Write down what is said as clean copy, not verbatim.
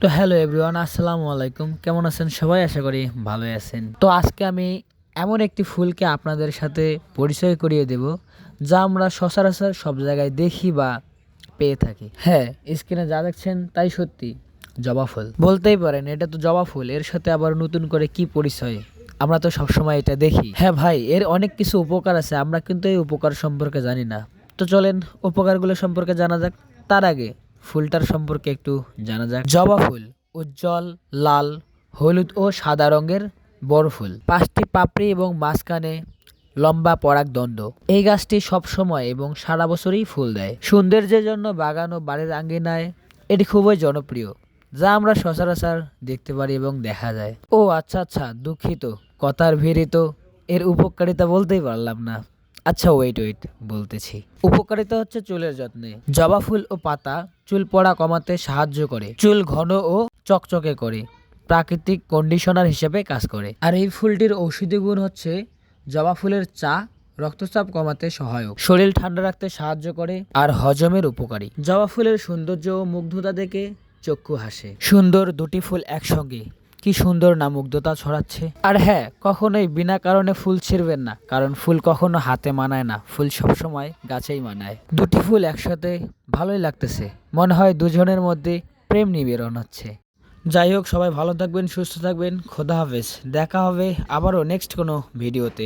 তো hello everyone, আসসালামু আলাইকুম। কেমন আছেন সবাই? আশা করি ভালোই আছেন। তো আজকে আমি এমন একটি ফুলকে আপনাদের সাথে পরিচয় করিয়ে দেব, যা আমরা সচরাচর সব জায়গায় দেখি বা পেয়ে থাকি। হ্যাঁ, স্ক্রিনে যা দেখছেন তাই সত্যি, জবা ফুল। বলতেই পারেন এটা তো জবা ফুল, এর সাথে আবার নতুন করে কি পরিচয়? আমরা তো সবসময় এটা দেখি। হ্যাঁ ভাই, এর অনেক কিছু উপকার আছে, আমরা কিন্তু এই উপকার সম্পর্কে জানি না। তো চলেন উপকারগুলো সম্পর্কে জানা যাক। তার আগে ফুলটার সম্পর্কে একটু জানা যাক। জবা ফুল উজ্জ্বল লাল, হলুদ ও সাদা রঙের বড় ফুল, 5টি পাপড়ি এবং মাঝখানে লম্বা পরাগদণ্ড। এই গাছটি সব সময় এবং সারা বছরই ফুল দেয়। সৌন্দর্যের জন্য বাগান ও বাড়ির আঙ্গিনায় এটি খুবই জনপ্রিয়, যা আমরা সচরাচর দেখতে পারি এবং দেখা যায়। ও আচ্ছা আচ্ছা, দুঃখিত, কথার ভিড়ে তো এর উপকারিতা বলতেই পারলাম না। আচ্ছা ওয়েট বলতেছি। উপকারিতা হচ্ছে চুলের যত্নে। জবা ফুল ও পাতা চুল পড়া কমাতে সাহায্য করে, চুল ঘন ও চকচকে করে, প্রাকৃতিক কন্ডিশনার হিসেবে কাজ করে। আর এই ফুলটির ঔষধি গুণ হচ্ছে জবা ফুলের চা রক্তচাপ কমাতে সহায়ক, শরীর ঠান্ডা রাখতে সাহায্য করে, আর হজমের উপকারী। জবা ফুলের সৌন্দর্য ও মুগ্ধতা দেখে চক্ষু হাসে। সুন্দর দুটি ফুল একসঙ্গে, কি সুন্দর না মুগ্ধতা ছড়াচ্ছে। আর হ্যাঁ, কখনোই বিনা কারণে ফুল ছিঁড়বেন না, কারণ ফুল কখনো হাতে মানায় না, ফুল সবসময় গাছেই মানায়। দুটি ফুল একসাথে ভালোই লাগতেছে, মনে হয় দুজনের মধ্যে প্রেম নিবেদন হচ্ছে। যাই হোক, সবাই ভালো থাকবেন, সুস্থ থাকবেন, খোদা হাফেজ। দেখা হবে আবারও নেক্সট কোনো ভিডিওতে।